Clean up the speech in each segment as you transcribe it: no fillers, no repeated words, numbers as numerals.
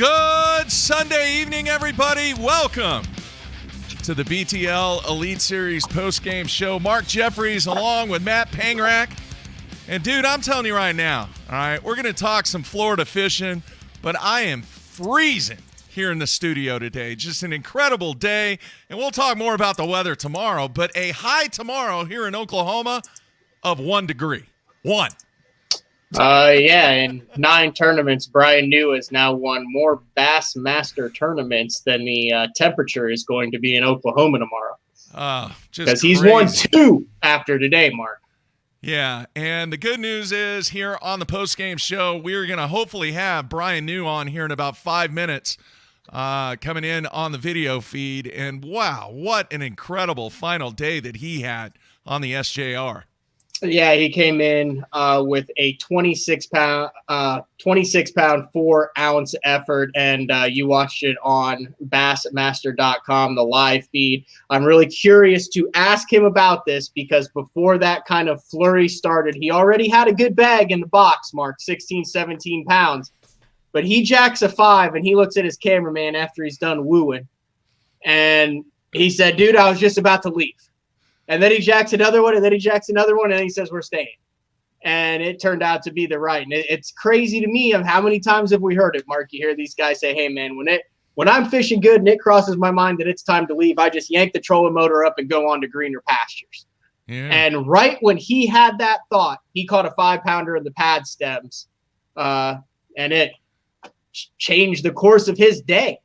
Good Sunday evening, everybody. Welcome to the BTL Elite Series postgame show. Mark Jeffries along with Matt Pangrak. And, dude, I'm telling you right now, all right, we're going to talk some Florida fishing, but I am freezing here in the studio today. Just an incredible day. And we'll talk more about the weather tomorrow, but a high tomorrow here in Oklahoma of 1 degree. 1. Yeah, in 9 tournaments, Bryan New has now won more Bassmaster tournaments than the temperature is going to be in Oklahoma tomorrow. Because he's won 2 after today, Mark. Yeah, and the good news is here on the postgame show, we're going to hopefully have Bryan New on here in about 5 minutes coming in on the video feed. And, wow, what an incredible final day that he had on the SJR. Yeah, he came in with a 26-pound, 4-ounce effort, and you watched it on Bassmaster.com, the live feed. I'm really curious to ask him about this because before that kind of flurry started, he already had a good bag in the box, Mark, 16, 17 pounds. But he jacks a 5, and he looks at his cameraman after he's done wooing, and he said, dude, I was just about to leave. And then he jacks another one, and then he jacks another one, and then he says, we're staying. And it turned out to be the right. And it's crazy to me of how many times have we heard it, Mark? You hear these guys say, hey, man, when I'm fishing good and it crosses my mind that it's time to leave, I just yank the trolling motor up and go on to greener pastures. Yeah. And right when he had that thought, he caught a 5-pounder in the pad stems, and it changed the course of his day.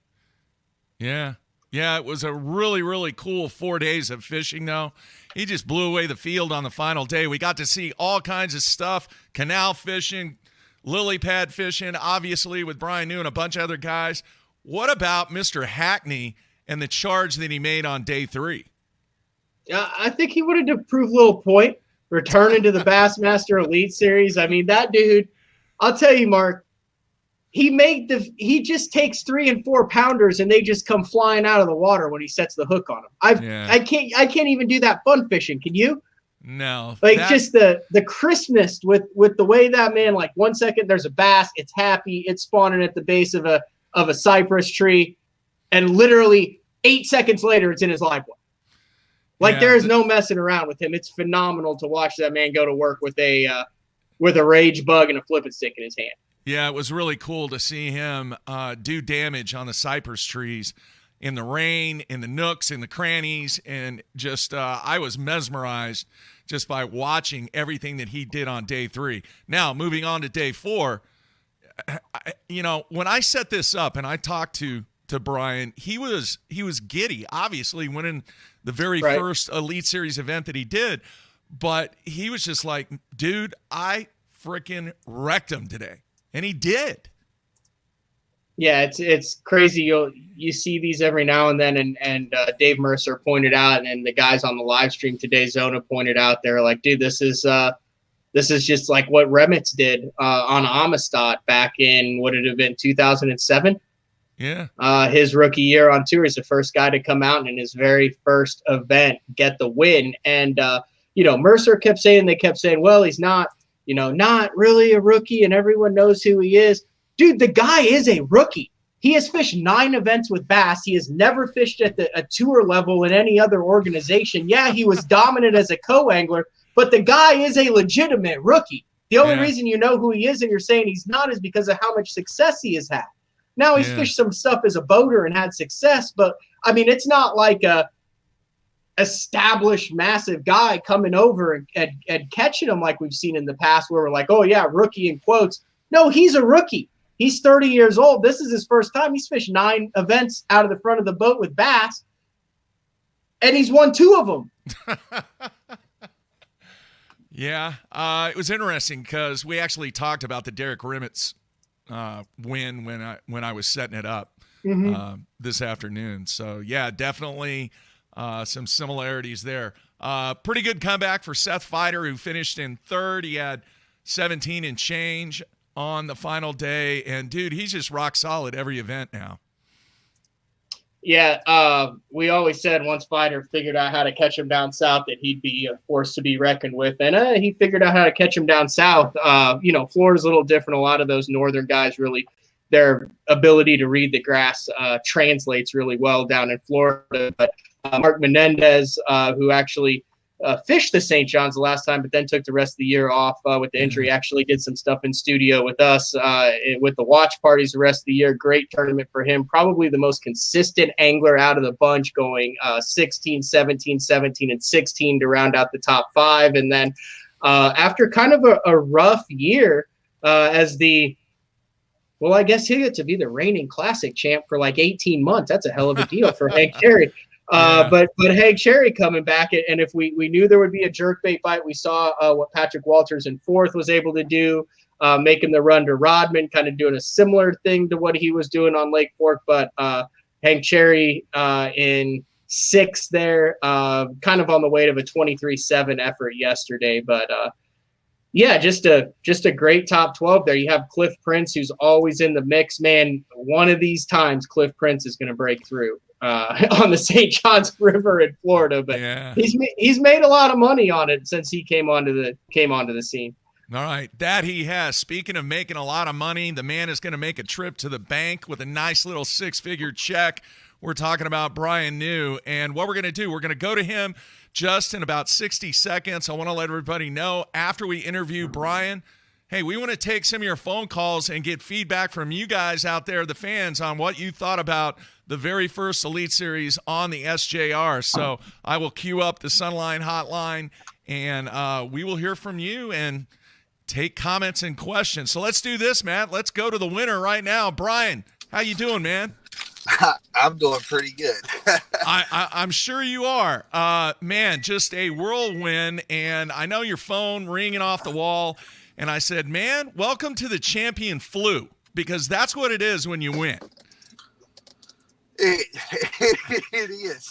Yeah. Yeah, it was a really, really cool 4 days of fishing, though. He just blew away the field on the final day. We got to see all kinds of stuff, canal fishing, lily pad fishing, obviously with Bryan New and a bunch of other guys. What about Mr. Hackney and the charge that he made on day 3? I think he would have proved a little point, returning to the Bassmaster Elite Series. I mean, that dude, I'll tell you, Mark, he just takes 3 and 4 pounders and they just come flying out of the water when he sets the hook on them. I can't even do that fun fishing. Can you? No. Just the crispness with the way that man, like 1 second there's a bass, it's happy, it's spawning at the base of a cypress tree, and literally 8 seconds later it's in his live well. There is no messing around with him. It's phenomenal to watch that man go to work with a rage bug and a flipping stick in his hand. Yeah, it was really cool to see him do damage on the cypress trees in the rain, in the nooks, in the crannies, and just I was mesmerized just by watching everything that he did on day 3. Now, moving on to day 4, when I set this up and I talked to Bryan, he was giddy, obviously winning the very first Elite Series event that he did, but he was just like, dude, I freaking wrecked him today. And he did. Yeah, it's crazy. You see these every now and then, and Dave Mercer pointed out, and the guys on the live stream today, Zona, pointed out, they're like, dude, this is just like what Remitz did on Amistad back in, would it have been 2007? Yeah. His rookie year on tour. He's the first guy to come out and in his very first event get the win. And Mercer kept saying, well, he's not really a rookie and everyone knows who he is. Dude, the guy is a rookie. He has fished 9 events with bass. He has never fished at a tour level in any other organization. Yeah, he was dominant as a co-angler, but the guy is a legitimate rookie. The only reason you know who he is and you're saying he's not is because of how much success he has had. Now, he's fished some stuff as a boater and had success, but, I mean, it's not like a established massive guy coming over and catching him like we've seen in the past where we're like, oh, yeah, rookie in quotes. No, he's a rookie. He's 30 years old. This is his first time. He's fished 9 events out of the front of the boat with bass, and he's won 2 of them. Yeah, it was interesting because we actually talked about the Derek Rimmets win when I was setting it up this afternoon. So yeah, definitely some similarities there. Pretty good comeback for Seth Feider, who finished in 3rd. He had 17 and change on the final day, and dude, he's just rock solid every event now. Yeah, we always said once Feider figured out how to catch him down south that he'd be a force to be reckoned with, and he figured out how to catch him down south. Florida's a little different. A lot of those northern guys really, their ability to read the grass translates really well down in Florida. But Mark Menendez, who actually fished the St. John's the last time, but then took the rest of the year off with the injury. Actually did some stuff in studio with us with the watch parties the rest of the year. Great tournament for him. Probably the most consistent angler out of the bunch, going 16, 17, 17, and 16 to round out the top 5. And then after kind of a rough year as the – well, I guess he got to be the reigning Classic champ for like 18 months. That's a hell of a deal for Hank Cherry. But Hank Cherry coming back, and if we knew there would be a jerkbait bite, we saw what Patrick Walters in 4th was able to do, making the run to Rodman, kind of doing a similar thing to what he was doing on Lake Fork. But Hank Cherry in 6th there, kind of on the way to a 23-7 effort yesterday. But yeah, just a great top 12 there. You have Cliff Prince, who's always in the mix. Man, one of these times Cliff Prince is going to break through on the St. Johns River in Florida, but he's made a lot of money on it since he came onto the scene. All right, that he has. Speaking of making a lot of money, the man is going to make a trip to the bank with a nice little 6-figure check. We're talking about Bryan New, and what we're going to do, we're going to go to him just in about 60 seconds. I want to let everybody know after we interview Bryan, hey, we want to take some of your phone calls and get feedback from you guys out there, the fans, on what you thought about the very first Elite Series on the SJR. So I will queue up the Sunline hotline, and we will hear from you and take comments and questions. So let's do this, Matt. Let's go to the winner right now. Bryan, how you doing, man? I'm doing pretty good. I'm sure you are. Man, just a whirlwind, and I know your phone ringing off the wall. And I said, man, welcome to the champion flu, because that's what it is when you win. It is.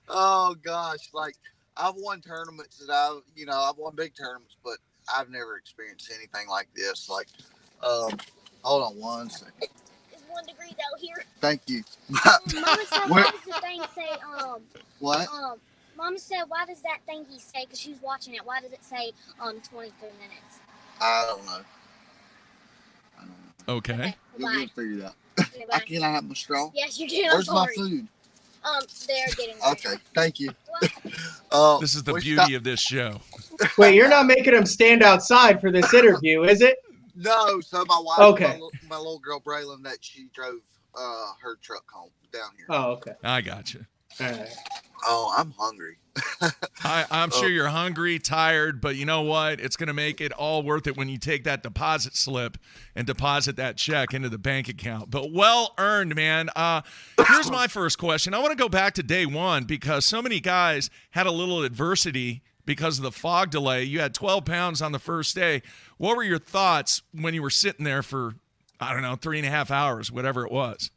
Oh, gosh. Like, I've won tournaments that I've won big tournaments, but I've never experienced anything like this. Like, hold on one second. It's 1 degree out here. Thank you. Mama said, why does the thing say, what? Mama said, why does that thingy say, because she was watching it, why does it say 23 minutes? I don't know. Okay. We'll get it figured out. Okay, Can I have my straw? yes, you can. Where's my food? They're getting Okay, thank you. This is the beauty of this show. Wait, you're not making him stand outside for this interview, is it? No, so my wife, okay. my little girl Braylon, that she drove her truck home down here. Oh, okay. I got you. All right. Oh, I'm hungry. I'm sure you're hungry, tired, but you know what? It's going to make it all worth it when you take that deposit slip and deposit that check into the bank account. But well earned, man. Here's my first question. I want to go back to day one because so many guys had a little adversity because of the fog delay. You had 12 pounds on the first day. What were your thoughts when you were sitting there for, 3.5 hours, whatever it was?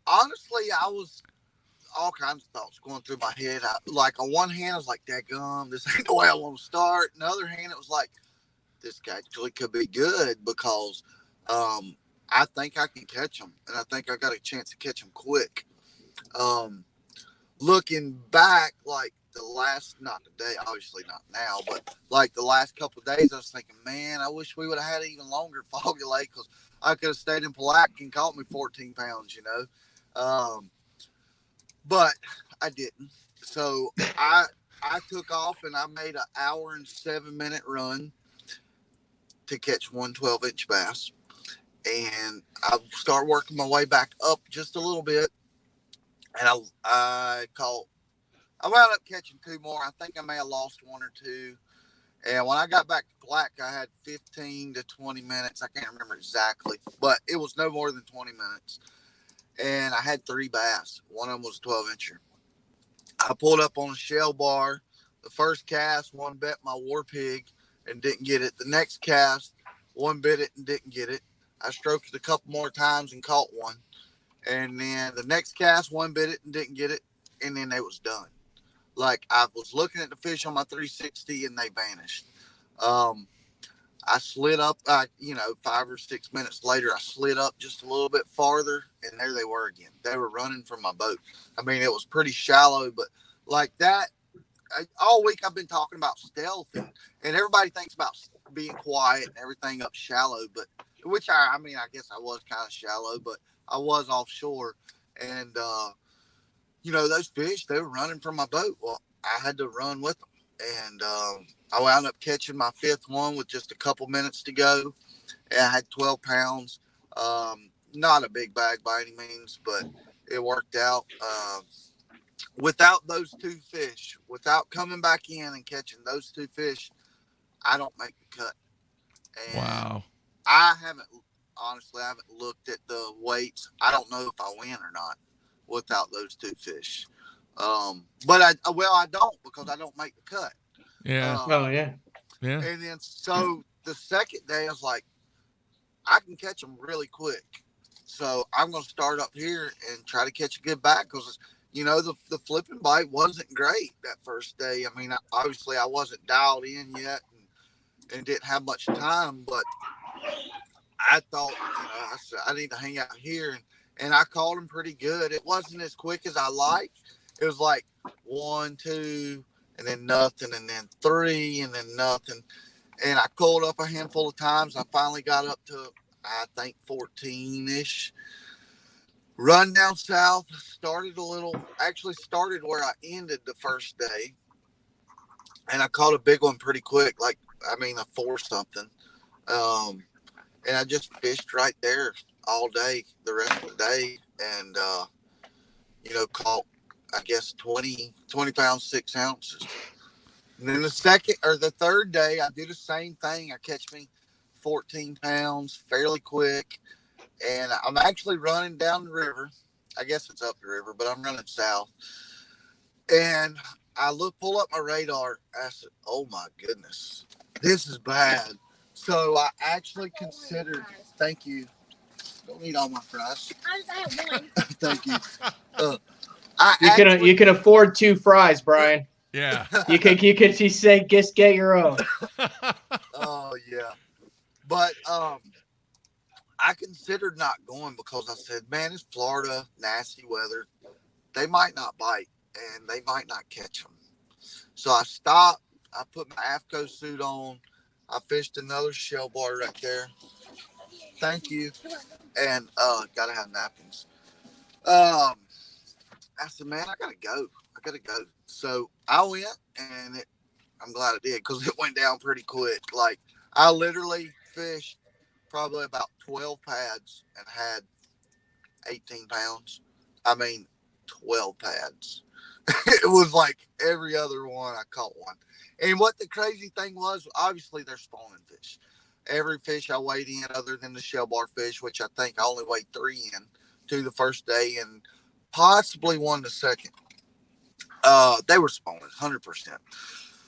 Honestly, I was all kinds of thoughts going through my head. Like on one hand, I was like, "Dadgum, this ain't the way I want to start." On the other hand, it was like, "This actually could be good because I think I can catch him, and I think I got a chance to catch him quick." Looking back, like not today, obviously not now, but like the last couple of days, I was thinking, man, I wish we would have had an even longer fog delay because I could have stayed in Pulaski and caught me 14 pounds, but I didn't. So I took off and I made an 1 hour and 7-minute run to catch one 12-inch bass. And I started working my way back up just a little bit. And I wound up catching 2 more. I think I may have lost 1 or 2. And when I got back to Black, I had 15 to 20 minutes. I can't remember exactly, but it was no more than 20 minutes. And I had 3 bass. One of them was a 12-incher. I pulled up on a shell bar. The first cast, one bet my war pig and didn't get it. The next cast, one bit it and didn't get it. I stroked it a couple more times and caught one. And then the next cast, one bit it and didn't get it. And then it was done. Like, I was looking at the fish on my 360 and they vanished. I slid up, 5 or 6 minutes later, I slid up just a little bit farther, and there they were again. They were running from my boat. I mean, it was pretty shallow, but like that, all week I've been talking about stealth, and everybody thinks about being quiet and everything up shallow, but which I guess I was kind of shallow, but I was offshore, and those fish, they were running from my boat. Well, I had to run with them, and I wound up catching my 5th one with just a couple minutes to go, and I had 12 pounds. Not a big bag by any means, but it worked out. Without those 2 fish, without coming back in and catching those 2 fish, I don't make the cut. And wow. I haven't looked at the weights. I don't know if I win or not without those 2 fish. But I don't, because I don't make the cut. Yeah. Yeah. And then so the second day I was like, I can catch them really quick. So I'm going to start up here and try to catch a good bite, because the flipping bite wasn't great that first day. I mean, obviously I wasn't dialed in yet and didn't have much time, but I thought, I said, I need to hang out here, and I caught them pretty good. It wasn't as quick as I liked. It was like 1, 2, and then nothing, and then 3, and then nothing. And I called up a handful of times. I finally got up to, I think, 14-ish. Run down south, started where I ended the first day. And I caught a big one pretty quick, a 4-something. And I just fished right there all day, the rest of the day. And, caught, I guess, 20 pounds, 6 ounces. And then the third day, I do the same thing. I catch me 14 pounds fairly quick. And I'm actually running down the river. I guess it's up the river, but I'm running south. And I pull up my radar. I said, oh my goodness, this is bad. So I actually considered, thank you. Don't eat all my fries. I just had one. Thank you. You can afford 2 fries, Brian. Yeah. You can just get your own. Oh yeah. But I considered not going, because I said, man, it's Florida, nasty weather. They might not bite, and they might not catch them. So I stopped. I put my AFCO suit on. I fished another shell bar right there. Thank you. And gotta have napkins. I said, man, I gotta go. So I went, and I'm glad I did, because it went down pretty quick. Like, I literally fished probably about 12 pads and had 18 pounds. 12 pads. It was like every other one I caught one. And what the crazy thing was, obviously they're spawning fish. Every fish I weighed in, other than the shell bar fish, which I think I only weighed 3 in, 2 the first day and possibly 1 the second. They were spawning 100%.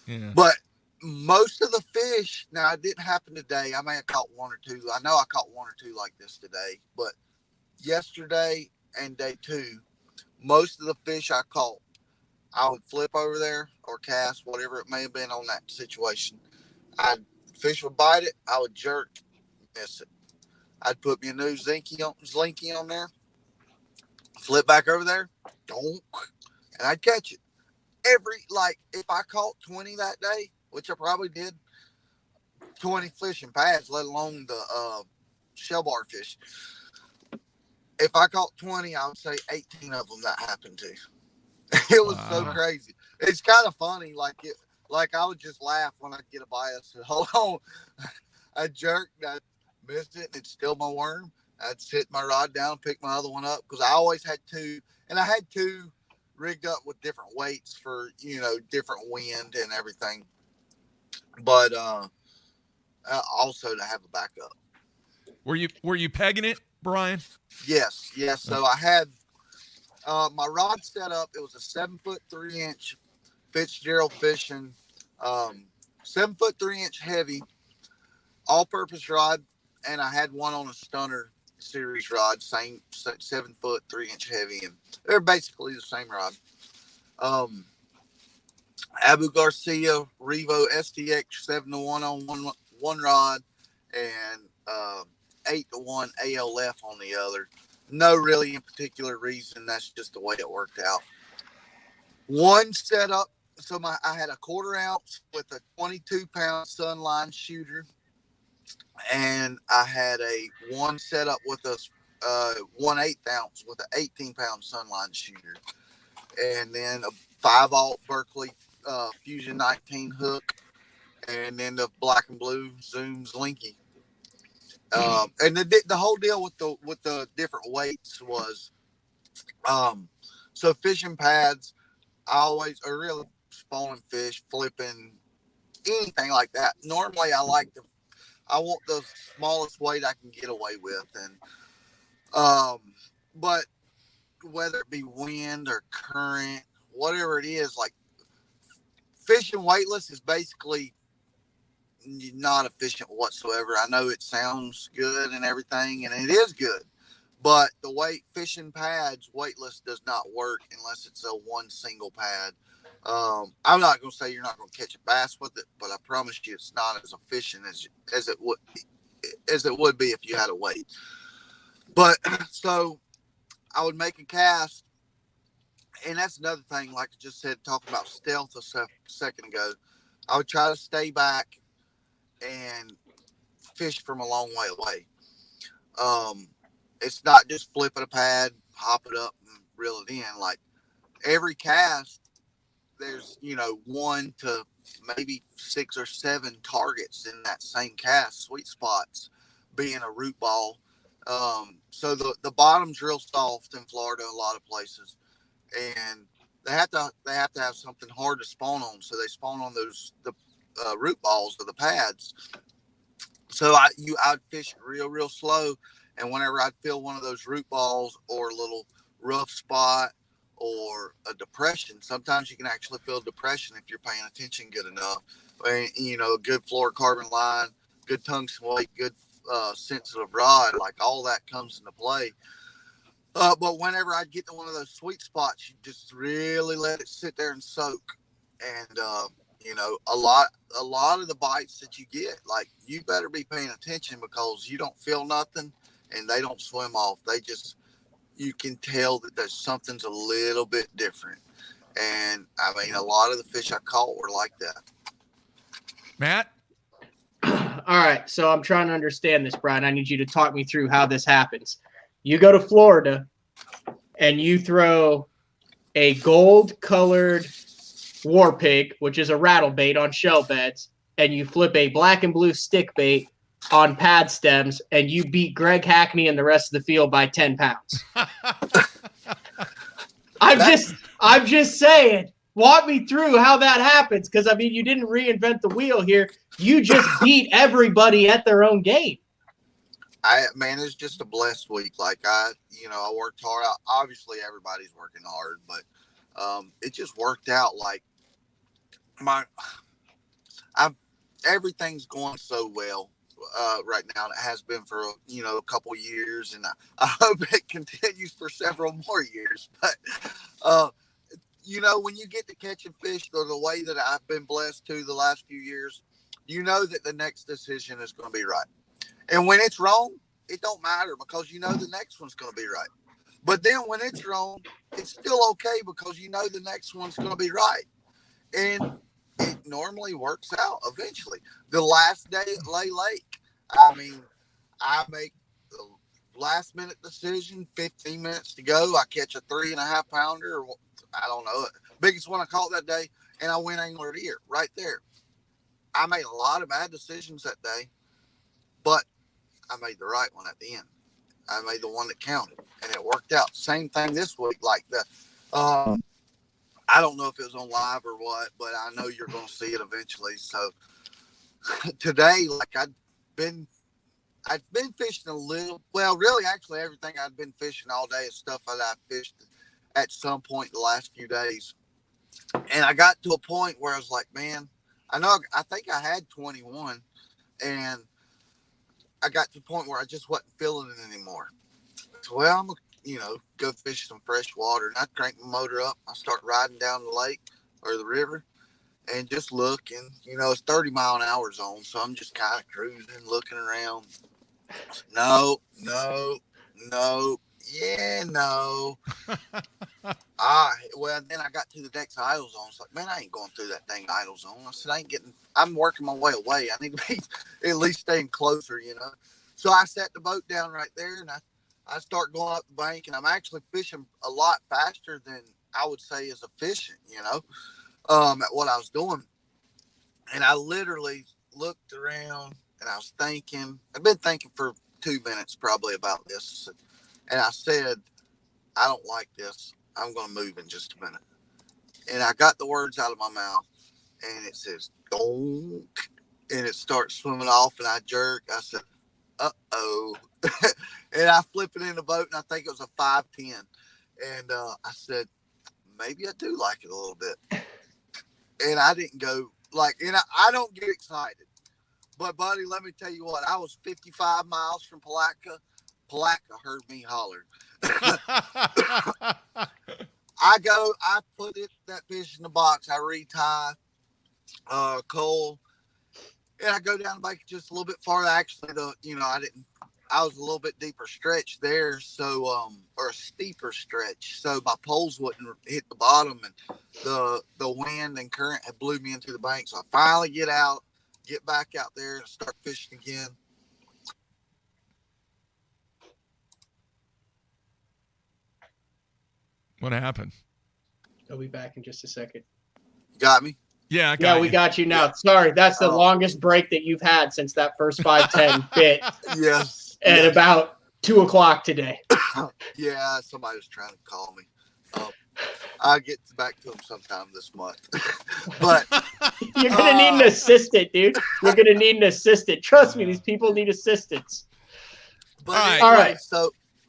Yeah. But most of the fish, now it didn't happen today. I may have caught 1 or 2. I know I caught 1 or 2 like this today, but yesterday and day 2, most of the fish I caught, I would flip over there or cast, whatever it may have been on that situation. Fish would bite it, I would jerk, miss it. I'd put me a new Slinky on there, flip back over there, donk, and I'd catch it. If I caught 20 that day, which I probably did, 20 fishing pads, let alone the shell bar fish. If I caught 20, I would say 18 of them that happened to. It was so crazy. It's kind of funny. Like I would just laugh when I get a bite. I said, hold on. I jerked, I missed it, and it's still my worm. I'd sit my rod down, pick my other one up, because I always had 2, and I had 2 rigged up with different weights for, different wind and everything. but also to have a backup. Were you pegging it, Bryan? Yes. So I had my rod set up. It was a 7 foot 3 inch Fitzgerald Fishing, 7 foot 3 inch heavy, all purpose rod, and I had one on a Stunner series rod, same 7 foot 3 inch heavy, and they're basically the same rod. Abu Garcia Revo STX 7-1 on one rod, and 8-1 ALF on the other. No really in particular reason. That's just the way it worked out. One setup. So I had a 1/4 ounce with a 22-pound Sunline shooter, and I had a one setup with a 1/8 ounce with an 18-pound Sunline shooter, and then a 5/0 Berkeley Fusion 19 hook, and then the black and blue Zooms Linky. And the whole deal with the different weights was, so fishing pads, I always are really spawning fish, flipping, anything like that. Normally, I want the smallest weight I can get away with, and but whether it be wind or current, whatever it is, like fishing weightless is basically not efficient whatsoever. I know it sounds good and everything, and it is good, but the way fishing pads weightless does not work unless it's a one single pad. I'm not going to say you're not going to catch a bass with it, but I promise you it's not as efficient as it would be if you had a weight. But so I would make a cast, and that's another thing, like I just said, talking about stealth a second ago. I would try to stay back and fish from a long way away. It's not just flipping a pad, hop it up, and reel it in. Like every cast, there's 1 to maybe 6 or 7 targets in that same cast, sweet spots being a root ball. So the bottom's real soft in Florida, a lot of places, and they have to have something hard to spawn on. So they spawn on the root balls of the pads. So I'd fish real slow, and whenever I'd feel one of those root balls or a little rough spot or a depression, sometimes you can actually feel depression if you're paying attention good enough. A good fluorocarbon line, good tungsten weight, good sensitive rod, like all that comes into play. But whenever I get to one of those sweet spots, you just really let it sit there and soak. And a lot of the bites that you get, like, you better be paying attention, because you don't feel nothing and they don't swim off. You can tell that there's something's a little bit different. And I mean, a lot of the fish I caught were like that. Matt? All right, so I'm trying to understand this, Bryan. I need you to talk me through how this happens. You go to Florida and you throw a gold-colored war pig, which is a rattle bait, on shell beds, and you flip a black and blue stick bait on pad stems, and you beat Greg Hackney and the rest of the field by 10 pounds. I'm just saying, walk me through how that happens, because, I mean, you didn't reinvent the wheel here. You just beat everybody at their own game. It's just a blessed week. Like, I worked hard. Obviously, everybody's working hard, but it just worked out. Like, everything's going so well right now. And it has been for a couple years, and I hope it continues for several more years. But when you get to catching fish the way that I've been blessed to the last few years, that the next decision is going to be right. And when it's wrong, it don't matter, because the next one's going to be right. But then when it's wrong, it's still okay, because the next one's going to be right. And it normally works out eventually. The last day at Lay Lake, I make the last minute decision, 15 minutes to go. I catch a 3.5 pounder, or I don't know, biggest one I caught that day, and I went angler of the year right there. I made a lot of bad decisions that day, but I made the right one at the end. I made the one that counted, and it worked out. Same thing this week. Like I don't know if it was on live or what, but I know you're going to see it eventually. So today, like been I've been fishing a little. Well, really, actually, everything I've been fishing all day is stuff that I fished at some point the last few days. And I got to a point where I was like, man, I think I had 21, and I got to the point where I just wasn't feeling it anymore. So, well, I'm gonna, go fish some fresh water. And I crank my motor up. I start riding down the lake or the river and just looking. It's 30-mile-an-hour zone, so I'm just kind of cruising, looking around. No. Yeah, no. Well, then I got to the next idle zone. It's like, man, I ain't going through that dang idle zone. I said, I'm working my way away. I need to be at least staying closer, So I set the boat down right there, and I start going up the bank, and I'm actually fishing a lot faster than I would say is efficient, at what I was doing. And I literally looked around, and I was thinking, I've been thinking for 2 minutes probably about this. And I said, I don't like this. I'm going to move in just a minute. And I got the words out of my mouth, and it says, don't. And it starts swimming off, and I jerk. I said, uh-oh. And I flip it in the boat, and I think it was a 510. And I said, maybe I do like it a little bit. And I didn't go, I don't get excited. But, buddy, let me tell you what. I was 55 miles from Palatka. Palatka heard me holler. I put that fish in the box. I retie Cole, and I go down the bank just a little bit farther. Actually, I was a little bit deeper stretch there, so or a steeper stretch, so my poles wouldn't hit the bottom, and the wind and current had blew me into the bank. So I finally get back out there and start fishing again. What happened? I'll be back in just a second. You got me? Yeah, I got you. We got you now. Yeah. Sorry, that's the longest break that you've had since that first 5:10 bit. Yes. At about 2:00 today. Yeah, somebody was trying to call me. I'll get back to him sometime this month. But you're gonna need an assistant, dude. You're gonna need an assistant. Trust me, these people need assistants. But all right.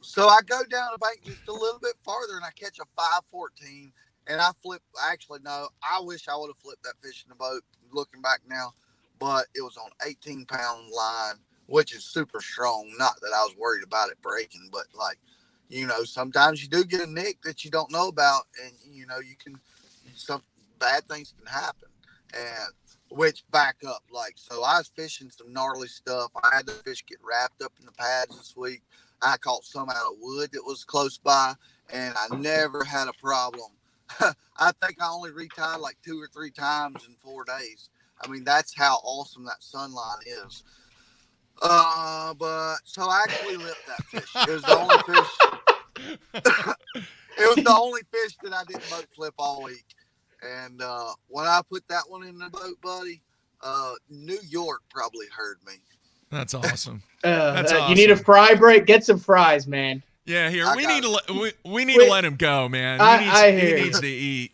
So I go down the bank just a little bit farther, and I catch a 514, and I flip. Actually, no, I wish I would have flipped that fish in the boat. Looking back now, but it was on 18-pound line, which is super strong. Not that I was worried about it breaking, but sometimes you do get a nick that you don't know about, and some bad things can happen. And which back up, so I was fishing some gnarly stuff. I had the fish get wrapped up in the pads this week. I caught some out of wood that was close by, and I never had a problem. I think I only retied 2 or 3 times in 4 days. I mean, that's how awesome that sunline is. But so I actually lipped that fish. It was the only fish. It was the only fish that I didn't boat flip all week. And when I put that one in the boat, buddy, New York probably heard me. That's awesome. That's awesome. You need a fry break? Get some fries, man. Yeah, here we need to let him go, man. He needs to eat.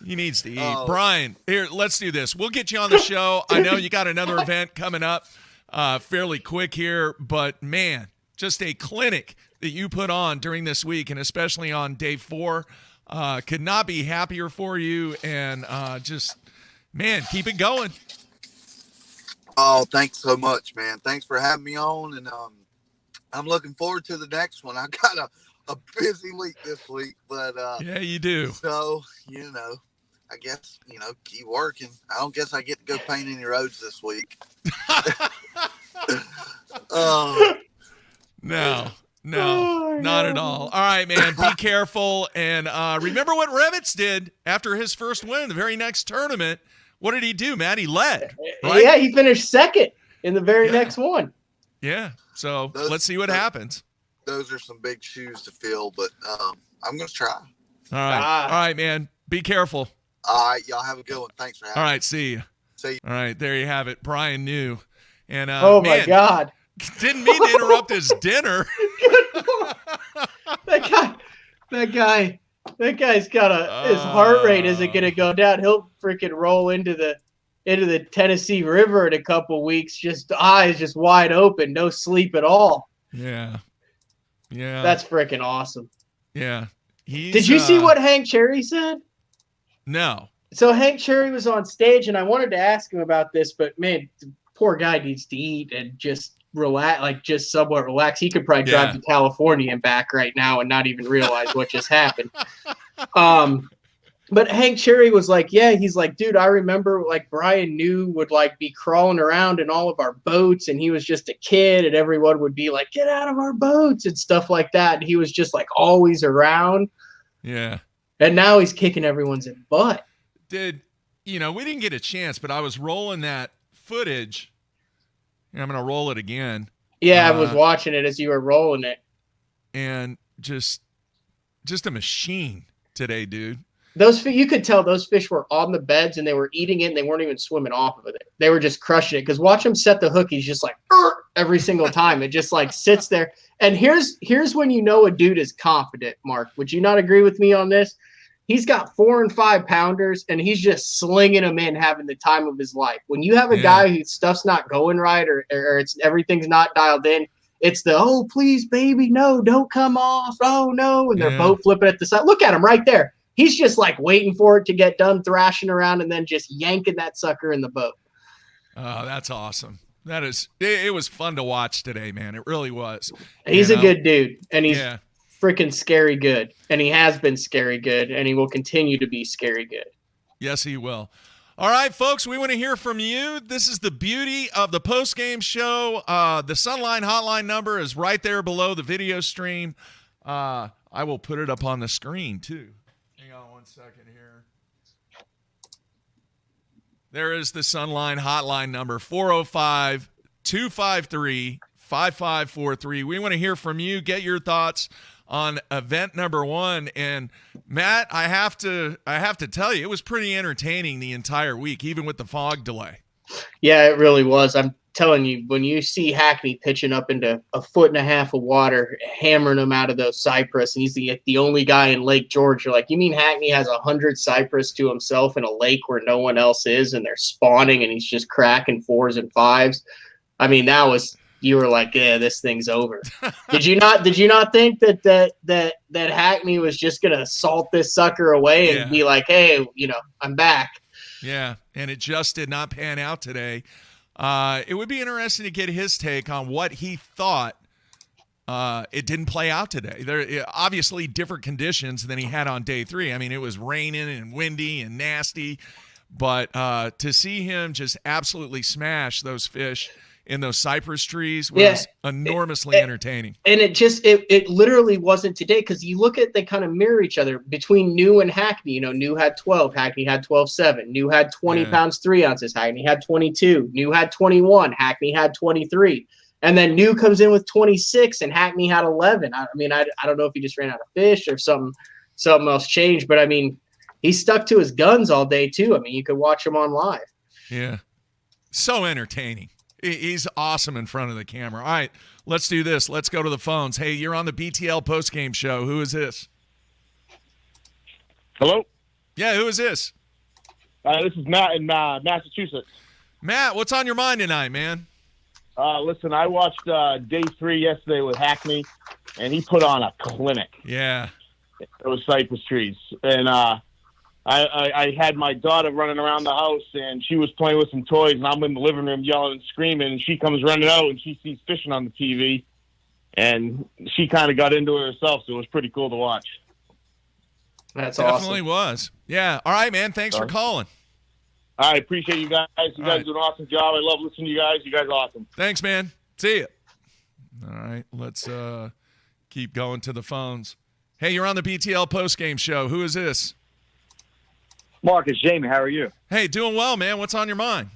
He needs to eat. Oh. Bryan, here, let's do this. We'll get you on the show. I know you got another event coming up fairly quick here, but man, just a clinic that you put on during this week, and especially on day 4. Could not be happier for you, and man, keep it going. Oh, thanks so much, man. Thanks for having me on, and I'm looking forward to the next one. I got a busy week this week, but yeah, you do. So, I guess, keep working. I don't guess I get to go paint any roads this week. No, not at all. All right, man, be careful, and remember what Revitz did after his first win in the very next tournament. What did he do, Matt? He led, right? Yeah, he finished second in the very next one. Yeah, so let's see what happens. Those are some big shoes to fill, but I'm going to try. All right. All right, man. Be careful. All right, y'all have a good one. Thanks for having me. All right, see you. See you. All right, there you have it. Bryan New. And oh, my God. Didn't mean to interrupt his dinner. That guy's got his heart rate isn't going to go down. He'll freaking roll into into the Tennessee River in a couple weeks, just eyes just wide open, no sleep at all. Yeah. Yeah. That's freaking awesome. Yeah. Did you see what Hank Cherry said? No. So Hank Cherry was on stage, and I wanted to ask him about this, but man, the poor guy needs to eat and just relax, like just somewhat relax. He could probably drive to California and back right now and not even realize what just happened. But Hank Cherry was like, yeah, he's like, dude, I remember like Bryan New would like be crawling around in all of our boats, and he was just a kid, and everyone would be like, get out of our boats and stuff like that. And he was just like always around. Yeah. And now he's kicking everyone's butt. We didn't get a chance, but I was rolling that footage. And I'm going to roll it again. Yeah, I was watching it as you were rolling it. And just a machine today, dude. You could tell those fish were on the beds and they were eating it and they weren't even swimming off of it. They were just crushing it. Because watch him set the hook. He's just like, every single time. It just like sits there. And here's when you know a dude is confident, Mark. Would you not agree with me on this? He's got 4 and 5 pounders and he's just slinging them in, having the time of his life. When you have a guy whose stuff's not going right or everything's not dialed in, it's the, oh, please, baby, no, don't come off. Oh, no. And they're both flipping at the side. Look at him right there. He's just like waiting for it to get done, thrashing around, and then just yanking that sucker in the boat. Oh, that's awesome. It was fun to watch today, man. It really was. He's a good dude, and he's freaking scary good, and he has been scary good, and he will continue to be scary good. Yes, he will. All right, folks, we want to hear from you. This is the beauty of the post-game show. The Sunline hotline number is right there below the video stream. I will put it up on the screen, too. Hang on one second here. There is the Sunline hotline number, 405-253-5543. We want to hear from you. Get your thoughts on event number 1. And Matt, I have to tell you, it was pretty entertaining the entire week, even with the fog delay. Yeah, it really was. I'm telling you, when you see Hackney pitching up into 1.5 foot of water, hammering them out of those cypress, and he's the only guy in Lake George, you're like, you mean Hackney has 100 cypress to himself in a lake where no one else is, and they're spawning, and he's just cracking 4s and 5s? I mean, you were like, yeah, this thing's over. Did you not think that Hackney was just gonna salt this sucker away and be like, hey, I'm back? Yeah, and it just did not pan out today. It would be interesting to get his take on what he thought it didn't play out today. There obviously different conditions than he had on day 3. I mean, it was raining and windy and nasty, but to see him just absolutely smash those fish in those cypress trees was enormously entertaining. And it literally wasn't today, because you look at, they kind of mirror each other between New and Hackney. New had 12, Hackney had 12.7. New had 20 pounds 3 ounces, Hackney had 22. New had 21, Hackney had 23. And then New comes in with 26 and Hackney had 11. I mean, I don't know if he just ran out of fish or something else changed, but I mean, he stuck to his guns all day too. I mean, you could watch him on live. Yeah. So entertaining. He's awesome in front of the camera. All right, let's do this. Let's go to the phones. Hey, you're on the BTL postgame show. Who is this? Hello? Yeah, who is this? This is Matt in Massachusetts. Matt, what's on your mind tonight, man? Listen, I watched day 3 yesterday with Hackney, and he put on a clinic. Yeah. It was cypress trees. And I had my daughter running around the house, and she was playing with some toys, and I'm in the living room yelling and screaming, and she comes running out, and she sees fishing on the TV, and she kind of got into it herself, so it was pretty cool to watch. That's awesome. Definitely was. Yeah. All right, man. Thanks for calling. I appreciate you guys. You guys do an awesome job. I love listening to you guys. You guys are awesome. Thanks, man. See ya. All right, let's keep going to the phones. Hey, you're on the BTL postgame show. Who is this? Mark, it's Jamie. How are you? Hey, doing well, man. What's on your mind?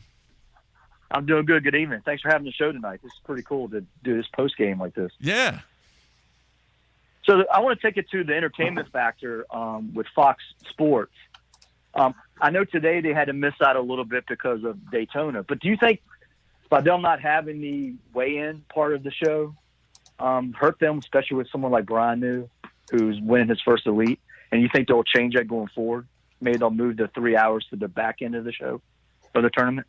I'm doing good. Good evening. Thanks for having the show tonight. This is pretty cool to do this post game like this. Yeah. So I want to take it to the entertainment factor with Fox Sports. I know today they had to miss out a little bit because of Daytona, but do you think by them not having the weigh-in part of the show hurt them, especially with someone like Bryan New, who's winning his first Elite, and you think they'll change that going forward? Maybe they'll move the 3 hours to the back end of the show? of the tournament.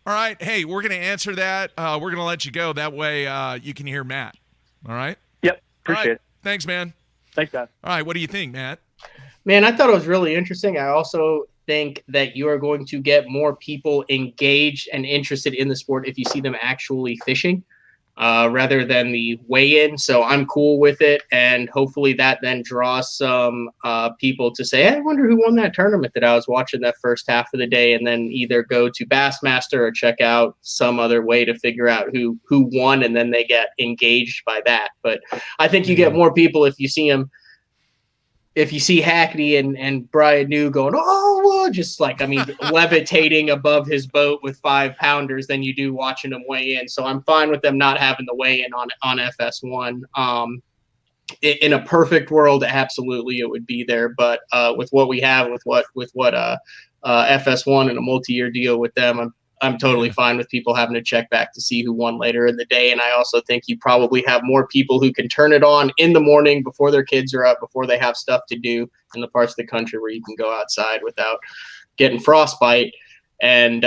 All right. Hey, we're going to answer that. We're going to let you go. That way you can hear Matt. All right? Yep. Appreciate it. Thanks, man. Thanks, guys. All right. What do you think, Matt? Man, I thought it was really interesting. I also think that you are going to get more people engaged and interested in the sport if you see them actually fishing rather than the weigh-in. So I'm cool with it, and hopefully that then draws some people to say, hey, I wonder who won that tournament that I was watching that first half of the day, and then either go to Bassmaster or check out some other way to figure out who won, and then they get engaged by that. But I think you get more people if you see them. If you see Hackney and Bryan New going, just like, I mean, levitating above his boat with 5-pounders than you do watching them weigh in. So I'm fine with them not having the weigh in on FS1. In a perfect world, absolutely it would be there. But with what we have, with what FS1 and a multi-year deal with them, I'm totally fine with people having to check back to see who won later in the day. And I also think you probably have more people who can turn it on in the morning before their kids are up, before they have stuff to do in the parts of the country where you can go outside without getting frostbite and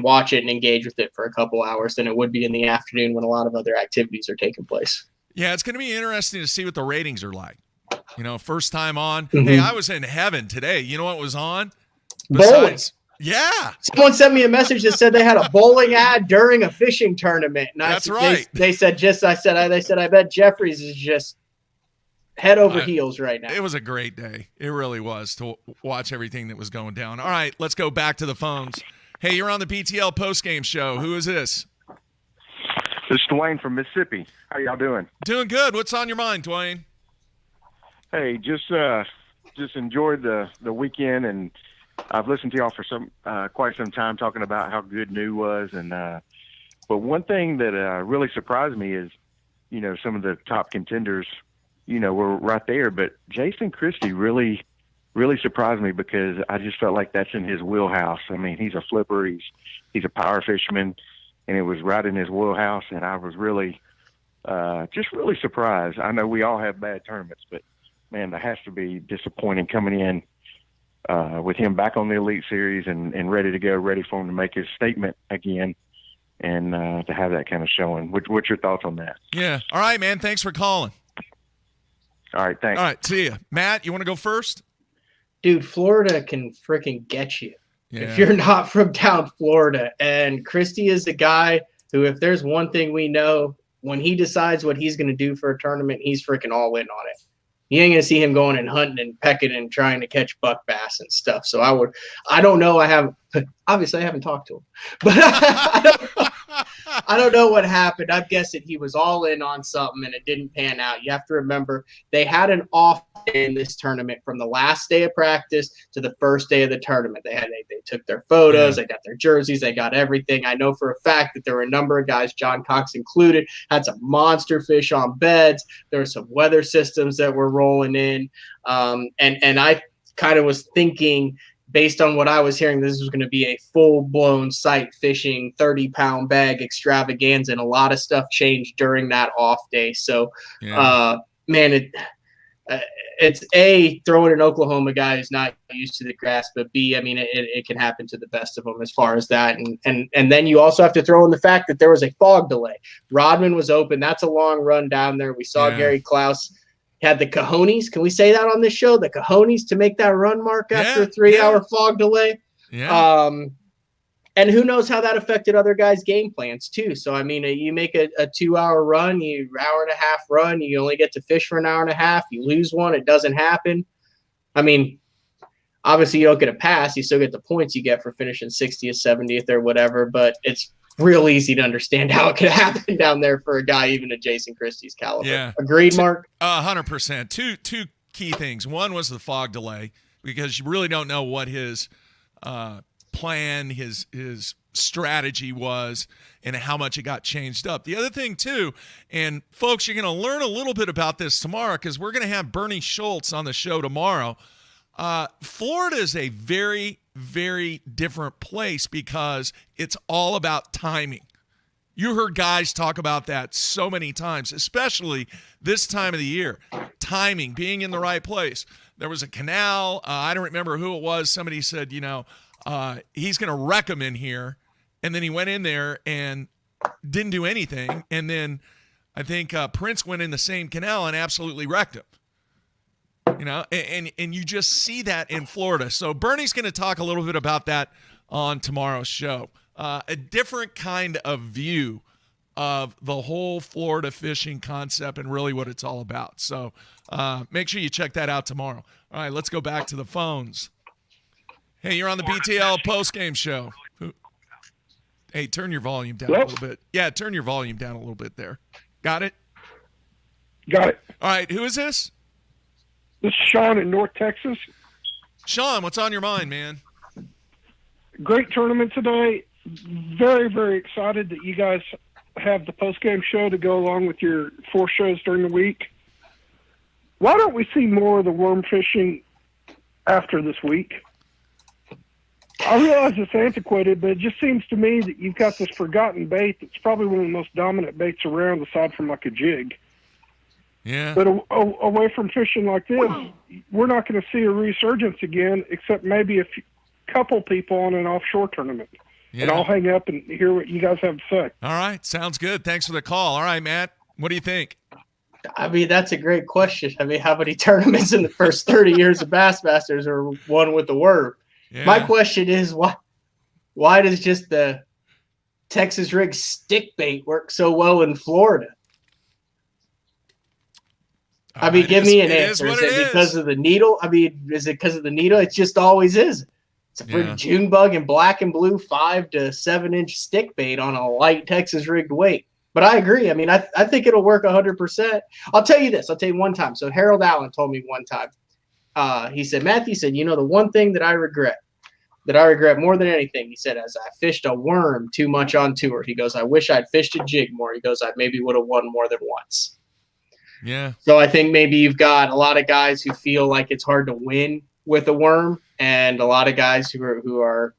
watch it and engage with it for a couple hours than it would be in the afternoon when a lot of other activities are taking place. Yeah, it's going to be interesting to see what the ratings are like. You know, first time on. Hey, I was in heaven today. You know what was on? Bowling. Yeah. Someone sent me a message that said they had a bowling ad during a fishing tournament. And That's right. They said, I bet Jeffries is just head over heels right now. It was a great day. It really was to watch everything that was going down. All right, let's go back to the phones. Hey, you're on the BTL postgame show. Who is this? This is Dwayne from Mississippi. How y'all doing? Doing good. What's on your mind, Dwayne? Hey, just enjoyed the weekend, and I've listened to y'all for quite some time talking about how good New was, and but one thing that really surprised me is, you know, some of the top contenders, you know, were right there, but Jason Christie really surprised me because I just felt like that's in his wheelhouse. I mean, he's a flipper, he's a power fisherman, and it was right in his wheelhouse, and I was really surprised. I know we all have bad tournaments, but man, that has to be disappointing coming in with him back on the Elite Series and ready to go, ready for him to make his statement again, and to have that kind of showing. What's your thoughts on that? Yeah. All right, man. Thanks for calling. All right, thanks. All right, see ya. Matt, you want to go first? Dude, Florida can freaking get you if Yeah. you're not from down Florida. And Christie is the guy who, if there's one thing we know, when he decides what he's going to do for a tournament, he's freaking all in on it. You ain't going to see him going and hunting and pecking and trying to catch buck bass and stuff. So I don't know. Obviously I haven't talked to him, but I don't know what happened. I'm guessing he was all in on something and it didn't pan out. You have to remember they had an off day in this tournament from the last day of practice to the first day of the tournament. They took their photos, they got their jerseys, they got everything. I know for a fact that there were a number of guys, John Cox included, had some monster fish on beds. There were some weather systems that were rolling in. And I kind of was thinking, based on what I was hearing, this was going to be a full-blown sight fishing 30-pound bag extravaganza, and a lot of stuff changed during that off day. So, man, it's A, throwing an Oklahoma guy who's not used to the grass, but B, I mean, it can happen to the best of them as far as that. And then you also have to throw in the fact that there was a fog delay. Rodman was open. That's a long run down there. We saw Gary Klaus had the cojones. Can we say that on this show? The cojones to make that run, Mark, after a 3-hour fog delay. Yeah. And who knows how that affected other guys' game plans too. So, I mean, you make a 2-hour run, hour and a half run, you only get to fish for an hour and a half. You lose one, it doesn't happen. I mean, obviously you don't get a pass. You still get the points you get for finishing 60th, 70th or whatever, but it's real easy to understand how it could happen down there for a guy even at Jason Christie's caliber. Yeah. Agreed, Mark? 100%. Two key things. One was the fog delay, because you really don't know what his plan, his strategy was, and how much it got changed up. The other thing too, and folks, you're going to learn a little bit about this tomorrow, because we're going to have Bernie Schultz on the show tomorrow. Florida is a very, very different place because it's all about timing. You heard guys talk about that so many times, especially this time of the year. Timing, being in the right place. There was a canal. I don't remember who it was. Somebody said, he's going to wreck him in here. And then he went in there and didn't do anything. And then I think Prince went in the same canal and absolutely wrecked him. You know, and you just see that in Florida. So Bernie's going to talk a little bit about that on tomorrow's show. A different kind of view of the whole Florida fishing concept and really what it's all about. So make sure you check that out tomorrow. All right, let's go back to the phones. Hey, you're on the BTL postgame show. Hey, turn your volume down a little bit. Yeah, turn your volume down a little bit there. Got it? Got it. All right, who is this? This is Sean in North Texas. Sean, what's on your mind, man? Great tournament today. Very, very excited that you guys have the post-game show to go along with your 4 shows during the week. Why don't we see more of the worm fishing after this week? I realize it's antiquated, but it just seems to me that you've got this forgotten bait that's probably one of the most dominant baits around aside from like a jig. Yeah. But away from fishing like this, we're not going to see a resurgence again, except maybe a couple people on an offshore tournament. Yeah. And I'll hang up and hear what you guys have to say. All right. Sounds good. Thanks for the call. All right, Matt. What do you think? I mean, that's a great question. I mean, how many tournaments in the first 30 years of Bassmasters are won with the worm? Yeah. My question is, why does just the Texas rig stick bait work so well in Florida? I mean, give me an answer. Is it because of the needle? I mean, is it because of the needle? It just always is. It's a pretty June bug and black and blue 5 to 7 inch stick bait on a light Texas rigged weight. But I agree. I mean, I think it'll work 100%. I'll tell you this. I'll tell you one time. So Harold Allen told me one time. He said, Matthew said, you know, the one thing that I regret more than anything, he said, as I fished a worm too much on tour. He goes, I wish I'd fished a jig more. He goes, I maybe would have won more than once. Yeah. So I think maybe you've got a lot of guys who feel like it's hard to win with a worm, and a lot of guys who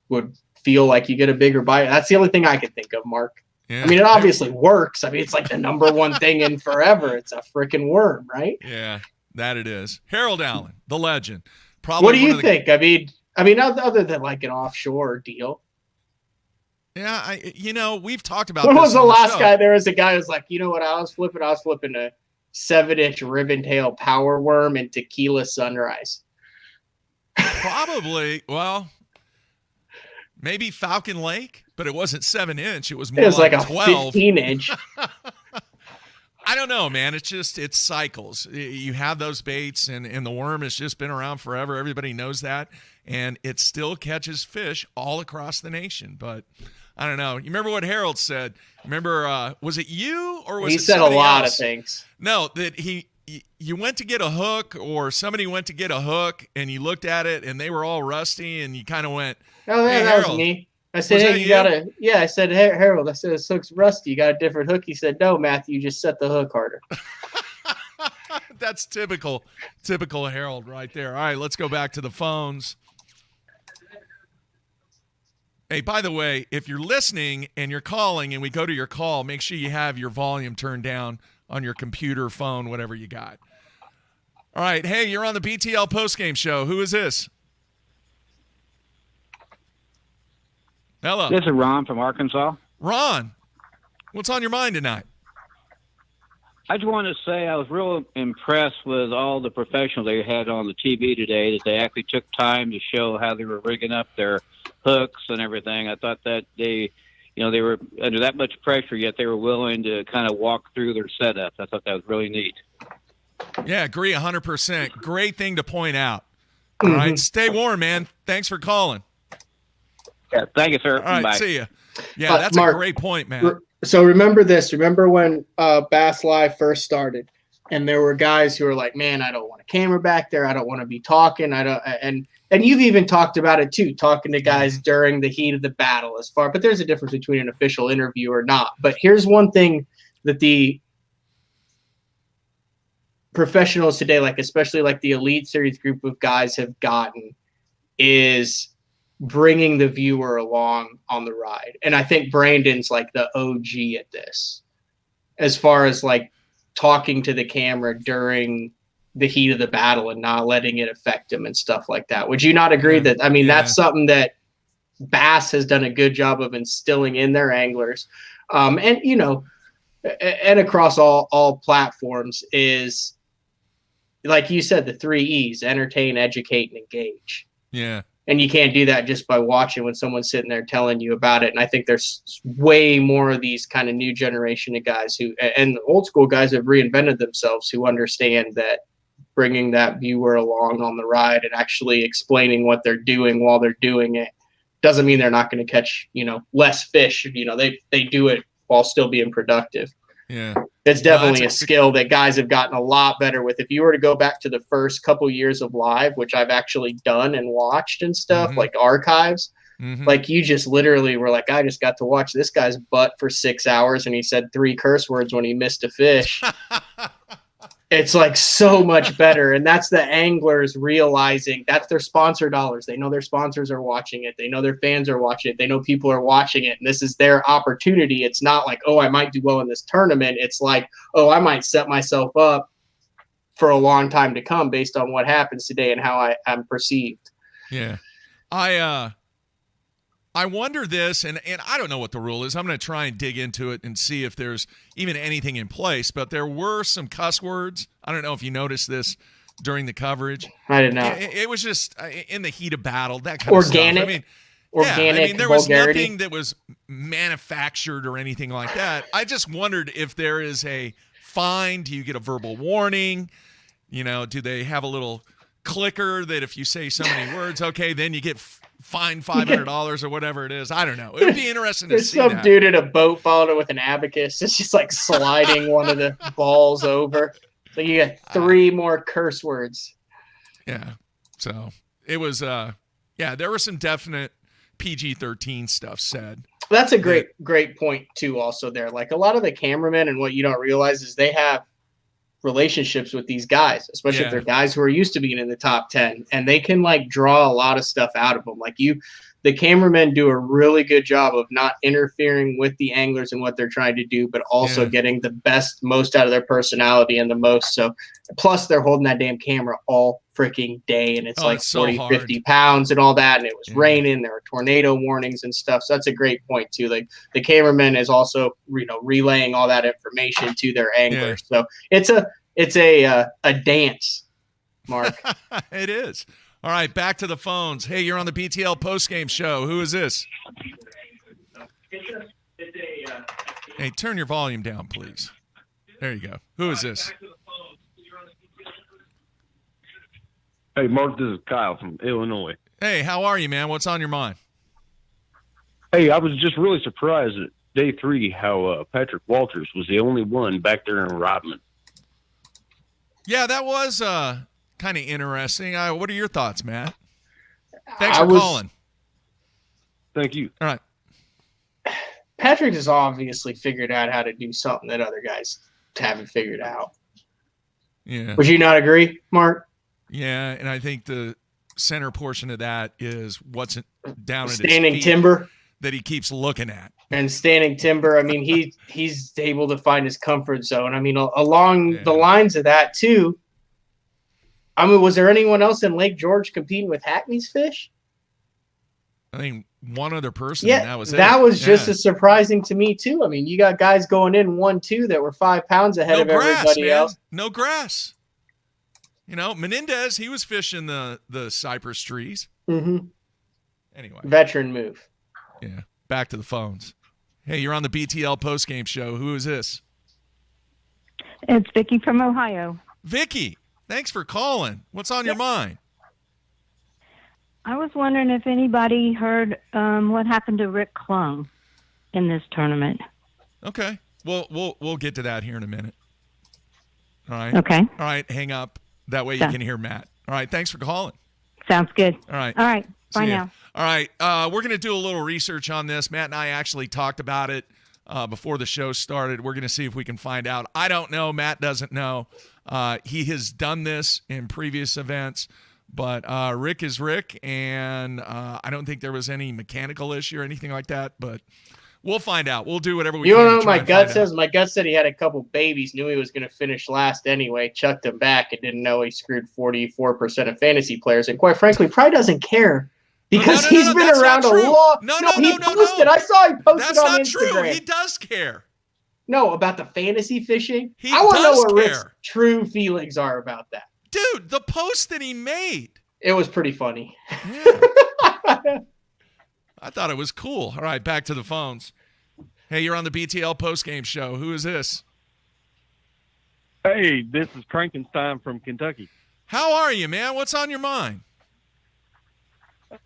would feel like you get a bigger bite. That's the only thing I can think of, Mark. Yeah. I mean, it obviously works. I mean, it's like the number one thing in forever. It's a freaking worm, right? Yeah, that it is. Harold Allen, the legend. Probably. What do you think? I mean, other than like an offshore deal. Yeah, we've talked about. When was the last guy? There was a guy who was like, you know what? I was flipping a 7-inch ribbon tail power worm in Tequila Sunrise. Probably. Well, maybe Falcon Lake, but it wasn't 7-inch. It was more like a 12. 15-inch. I don't know, man. It's cycles. You have those baits, and the worm has just been around forever. Everybody knows that, and it still catches fish all across the nation. But I don't know. You remember what Harold said? Remember, was it you or was it somebody else? He said a lot of things. No, that you went to get a hook, or somebody went to get a hook, and you looked at it, and they were all rusty, and you kind of went, "Oh, yeah, hey, that was me." I said, "Hey, you gotta." Yeah, I said, "Hey, Harold." I said, "This hook's rusty. You got a different hook." He said, "No, Matthew, you just set the hook harder." That's typical Harold right there. All right, let's go back to the phones. Hey, by the way, if you're listening and you're calling and we go to your call, make sure you have your volume turned down on your computer, phone, whatever you got. All right. Hey, you're on the BTL postgame show. Who is this? Hello. This is Ron from Arkansas. Ron, what's on your mind tonight? I just want to say I was real impressed with all the professionals they had on the TV today, that they actually took time to show how they were rigging up their hooks and everything. I thought that they were under that much pressure, yet they were willing to kind of walk through their setups. I thought that was really neat. Yeah, agree 100%. Great thing to point out. All right, stay warm, man. Thanks for calling. Yeah, thank you, sir. All right, Bye. see ya. Yeah, that's Mark, a great point, man. So remember this. Remember when Bass Live first started, and there were guys who were like, "Man, I don't want a camera back there. I don't want to be talking. I don't." And you've even talked about it too, talking to guys during the heat of the battle. But there's a difference between an official interview or not. But here's one thing that the professionals today, like especially like the Elite Series group of guys, have gotten is bringing the viewer along on the ride. And I think Brandon's like the OG at this, as far as like talking to the camera during the heat of the battle and not letting it affect them and stuff like that. Would you not agree that, I mean, that's something that Bass has done a good job of instilling in their anglers. And, you know, and across all platforms is, like you said, the 3 E's: entertain, educate, and engage. Yeah. And you can't do that just by watching when someone's sitting there telling you about it. And I think there's way more of these kind of new generation of guys who, and the old school guys have reinvented themselves, who understand that bringing that viewer along on the ride and actually explaining what they're doing while they're doing it doesn't mean they're not going to catch, you know, less fish. You know, they do it while still being productive. Yeah. It's definitely a skill that guys have gotten a lot better with. If you were to go back to the first couple years of live, which I've actually done and watched and stuff, like archives, like you just literally were like, I just got to watch this guy's butt for 6 hours and he said 3 curse words when he missed a fish. It's like so much better. And that's the anglers realizing that's their sponsor dollars. They know their sponsors are watching it. They know their fans are watching it. They know people are watching it. And this is their opportunity. It's not like, oh, I might do well in this tournament. It's like, oh, I might set myself up for a long time to come based on what happens today and how I'm perceived. Yeah. I wonder this, and I don't know what the rule is. I'm going to try and dig into it and see if there's even anything in place. But there were some cuss words. I don't know if you noticed this during the coverage. I didn't know. It was just in the heat of battle, that kind of stuff. I mean, organic there was vulgarity. nothing that was manufactured or anything like that. I just wondered if there is a fine. Do you get a verbal warning? You know, do they have a little clicker that if you say so many words, okay, then you get fined $500 or whatever it is. I don't know. It would be interesting to see There's some that. dude in a boat following it with an abacus. It's just like sliding one of the balls over. So you got 3 more curse words. Yeah. So it was, there was some definite PG-13 stuff said. That's a great point too. Also there, like a lot of the cameramen, and what you don't realize is they have relationships with these guys, especially if they're guys who are used to being in the top 10, and they can like draw a lot of stuff out of them. Like the cameramen do a really good job of not interfering with the anglers and what they're trying to do, but also getting the most out of their personality and the most. So plus they're holding that damn camera all freaking day, and it's like 40, 50 pounds and all that. And it was raining, there were tornado warnings and stuff. So that's a great point too. Like the cameraman is also, you know, relaying all that information to their anglers. So it's a dance, Mark. It is. All right, back to the phones. Hey, you're on the BTL postgame show. Who is this? Hey, turn your volume down, please. There you go. Who is this? Hey, Mark, this is Kyle from Illinois. Hey, how are you, man? What's on your mind? Hey, I was just really surprised at day 3 how Patrick Walters was the only one back there in Rodman. Yeah, that was kind of interesting. What are your thoughts, Matt? Thanks for calling. Thank you. All right. Patrick has obviously figured out how to do something that other guys haven't figured out. Yeah. Would you not agree, Mark? Yeah, and I think the center portion of that is what's down at his standing feet timber that he keeps looking at. And standing timber, I mean, he's able to find his comfort zone. I mean, along the lines of that too. I mean, was there anyone else in Lake George competing with Hackney's fish? I think one other person. Yeah, and that was it. That was just as surprising to me too. I mean, you got guys going in 1-2 that were 5 pounds ahead of everybody else. No grass. You know, Menendez, he was fishing the cypress trees. Mm-hmm. Anyway. Veteran move. Yeah. Back to the phones. Hey, you're on the BTL postgame show. Who is this? It's Vicky from Ohio. Vicky, thanks for calling. What's on your mind? I was wondering if anybody heard what happened to Rick Klung in this tournament. Okay. We'll get to that here in a minute. All right. Okay. All right. Hang up. That way you can hear Matt. All right. Thanks for calling. Sounds good. All right. All right. Bye now. All right. We're going to do a little research on this. Matt and I actually talked about it before the show started. We're going to see if we can find out. I don't know. Matt doesn't know. He has done this in previous events. But Rick is Rick, and I don't think there was any mechanical issue or anything like that. But We'll find out. We'll do whatever we You can. don't know to what try my and gut find says? out. My gut said he had a couple babies, knew he was going to finish last anyway, chucked him back, and didn't know he screwed 44% of fantasy players. And quite frankly, probably doesn't care because he's been that's around not a true. long. No, he posted. I saw he posted That's on not Instagram. true. He does care. No, about the fantasy fishing. He I want to know does what Rick's care. true feelings are about that. Dude, the post that he made. It was pretty funny. Yeah. I thought it was cool. All right, back to the phones. Hey, you're on the BTL postgame show. Who is this? Hey, this is Frankenstein from Kentucky. How are you, man? What's on your mind?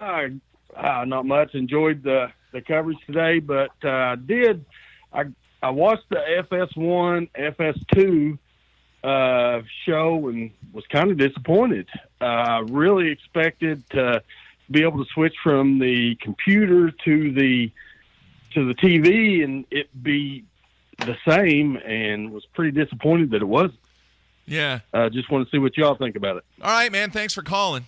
Not much. Enjoyed the coverage today, but I watched the FS1, FS2 show and was kind of disappointed. Really expected to be able to switch from the computer to the TV and it be the same, and was pretty disappointed that it wasn't. Yeah. Just want to see what y'all think about it. All right, man. Thanks for calling.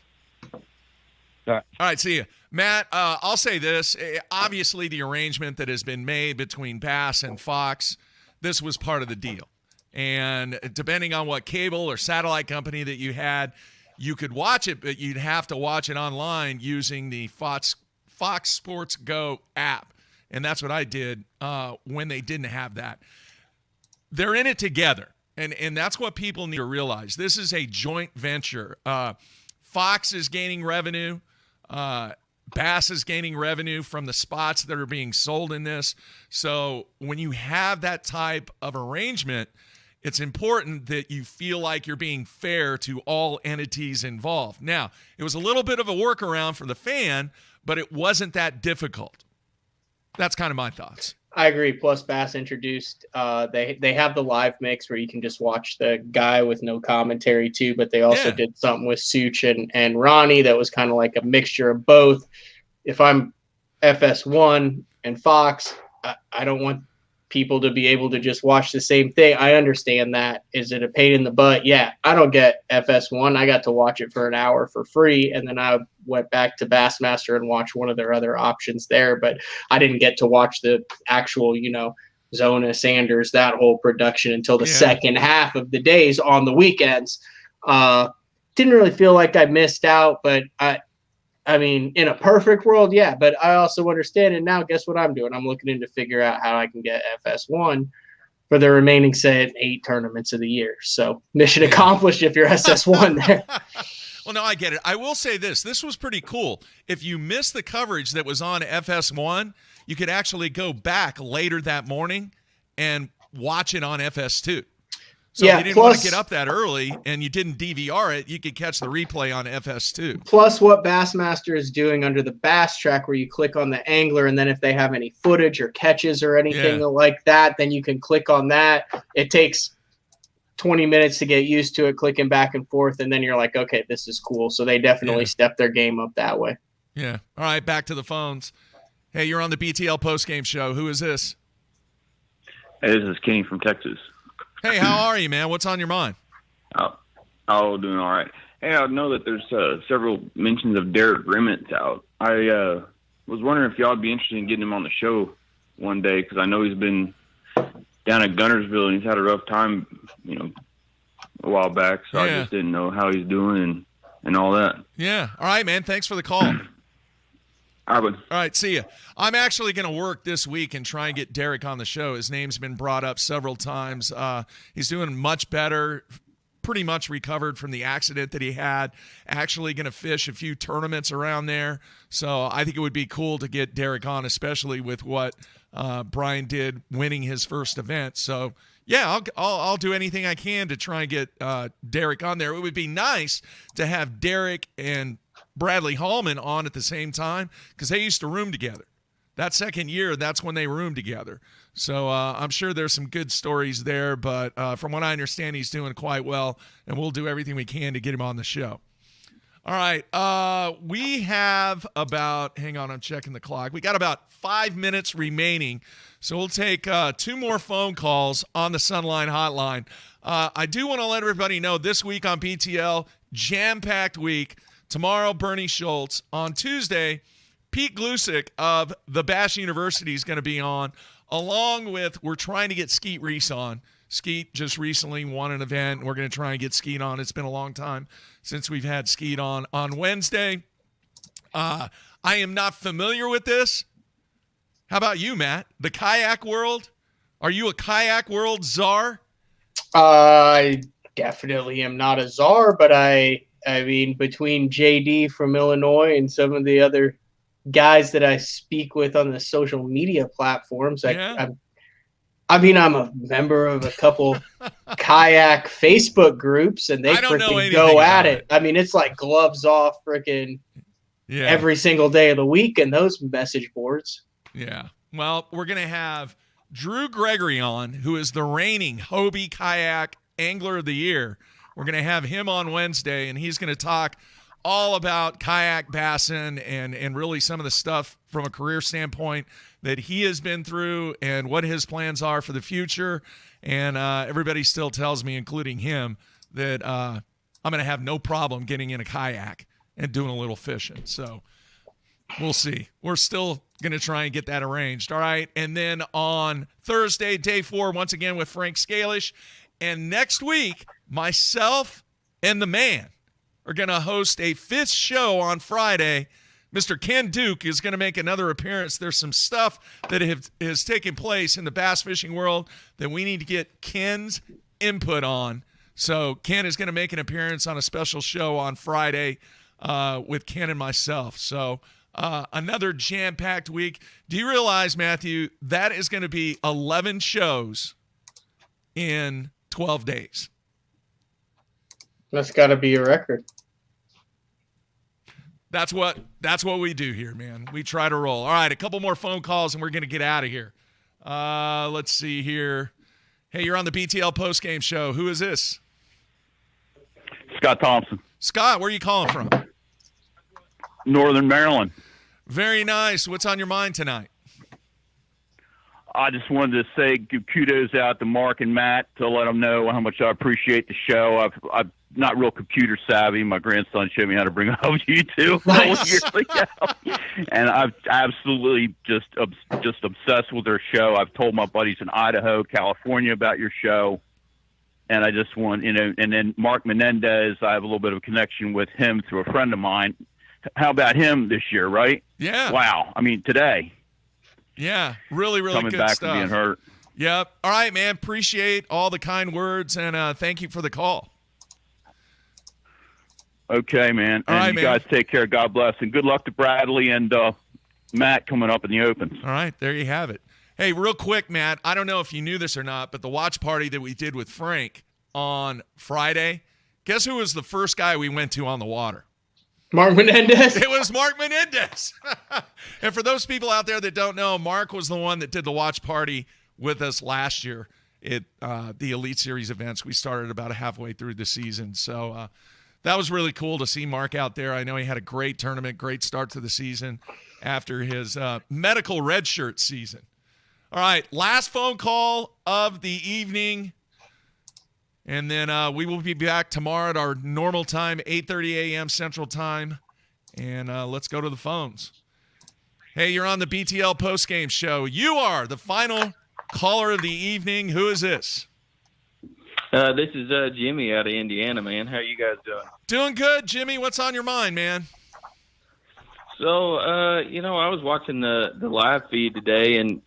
All right, see you. Matt, I'll say this. Obviously, the arrangement that has been made between Bass and Fox, this was part of the deal. And depending on what cable or satellite company that you had, you could watch it, but you'd have to watch it online using the Fox Sports Go app. And that's what I did when they didn't have that. They're in it together. And that's what people need to realize. This is a joint venture. Fox is gaining revenue. Bass is gaining revenue from the spots that are being sold in this. So when you have that type of arrangement, it's important that you feel like you're being fair to all entities involved. Now, it was a little bit of a workaround for the fan, but it wasn't that difficult. That's kind of my thoughts. I agree. Plus, Bass introduced they have the live mix where you can just watch the guy with no commentary too. But they also did something with Such and Ronnie that was kind of like a mixture of both. If I'm FS1 and Fox, I don't want people to be able to just watch the same thing. I understand that. Is it a pain in the butt? Yeah, I don't get FS1. I got to watch it for an hour for free, and then I went back to Bassmaster and watched one of their other options there. But I didn't get to watch the actual, Zona, Sanders, that whole production until the second half of the days on the weekends. Didn't really feel like I missed out, but I mean, in a perfect world, yeah, but I also understand. And now guess what I'm doing? I'm looking in to figure out how I can get FS1 for the remaining 8 tournaments of the year. So mission accomplished if you're SS1 there. Well, no, I get it. I will say this. This was pretty cool. If you missed the coverage that was on FS1, you could actually go back later that morning and watch it on FS2. So if you didn't want to get up that early and you didn't DVR it, you could catch the replay on FS2. Plus what Bassmaster is doing under the Bass track where you click on the angler, and then if they have any footage or catches or anything like that, then you can click on that. It takes 20 minutes to get used to it, clicking back and forth, and then you're like, okay, this is cool. So they definitely stepped their game up that way. Yeah. All right, back to the phones. Hey, you're on the BTL postgame show. Who is this? Hey, this is Kenny from Texas. Hey, how are you, man? What's on your mind? Oh, doing all right. Hey, I know that there's several mentions of Derek Rimmons out. I was wondering if y'all would be interested in getting him on the show one day, because I know he's been down at Gunnersville and he's had a rough time, a while back. So I just didn't know how he's doing and all that. Yeah. All right, man. Thanks for the call. All right, see ya. I'm actually going to work this week and try and get Derek on the show. His name's been brought up several times. He's doing much better, pretty much recovered from the accident that he had. Actually going to fish a few tournaments around there. So I think it would be cool to get Derek on, especially with what Bryan did winning his first event. So, yeah, I'll do anything I can to try and get Derek on there. It would be nice to have Derek and Bradley Hallman on at the same time, because they used to room together. That second year, that's when they roomed together. So I'm sure there's some good stories there, but from what I understand, he's doing quite well, and we'll do everything we can to get him on the show. All right, we have about, hang on, I'm checking the clock. We got about 5 minutes remaining, so we'll take 2 more phone calls on the Sunline Hotline. I do want to let everybody know this week on BTL, jam-packed week. Tomorrow, Bernie Schultz. On Tuesday, Pete Glusick of the Bash University is going to be on, along with we're trying to get Skeet Reese on. Skeet just recently won an event. We're going to try and get Skeet on. It's been a long time since we've had Skeet on Wednesday. I am not familiar with this. How about you, Matt? The kayak world? Are you a kayak world czar? I definitely am not a czar, but I mean, between JD from Illinois and some of the other guys that I speak with on the social media platforms, I'm a member of a couple kayak Facebook groups, and they freaking go at it. I mean, it's like gloves off freaking every single day of the week in those message boards. Yeah. Well, we're going to have Drew Gregory on, who is the reigning Hobie Kayak Angler of the Year. We're going to have him on Wednesday, and he's going to talk all about kayak bassin and really some of the stuff from a career standpoint that he has been through and what his plans are for the future. And everybody still tells me, including him, that I'm going to have no problem getting in a kayak and doing a little fishing. So we'll see. We're still going to try and get that arranged. All right. And then on Thursday, day 4, once again with Frank Scalish. And next week, myself and the man are going to host a 5th show on Friday. Mr. Ken Duke is going to make another appearance. There's some stuff that has taken place in the bass fishing world that we need to get Ken's input on. So Ken is going to make an appearance on a special show on Friday with Ken and myself. So another jam-packed week. Do you realize, Matthew, that is going to be 11 shows in 12 days? That's got to be a record. That's what we do here, man. We try to roll. All right, a couple more phone calls, and we're going to get out of here. Let's see here. Hey, you're on the BTL postgame show. Who is this? Scott Thompson. Scott, where are you calling from? Northern Maryland. Very nice. What's on your mind tonight? I just wanted to say kudos out to Mark and Matt to let them know how much I appreciate the show. I'm not real computer savvy. My grandson showed me how to bring up YouTube years ago, and I've absolutely just obsessed with their show. I've told my buddies in Idaho, California about your show, and I just want And then Mark Menendez, I have a little bit of a connection with him through a friend of mine. How about him this year? Right? Yeah. Wow. I mean, today. Yeah, really coming good back stuff. From being hurt. Yep. All right, man. Appreciate all the kind words, and thank you for the call. Okay, man. All right, you guys take care. God bless. And good luck to Bradley and Matt coming up in the Opens. All right, there you have it. Hey, real quick, Matt, I don't know if you knew this or not, but the watch party that we did with Frank on Friday, guess who was the first guy we went to on the water? Mark Menendez. It was Mark Menendez. And for those people out there that don't know, Mark was the one that did the watch party with us last year at the Elite Series events. We started about halfway through the season. So that was really cool to see Mark out there. I know he had a great tournament, great start to the season after his medical redshirt season. All right, last phone call of the evening. And then we will be back tomorrow at our normal time, 8:30 a.m. Central Time. And let's go to the phones. Hey, you're on the BTL postgame show. You are the final caller of the evening. Who is this? This is Jimmy out of Indiana, man. How you guys doing? Doing good, Jimmy. What's on your mind, man? So, I was watching the live feed today, and,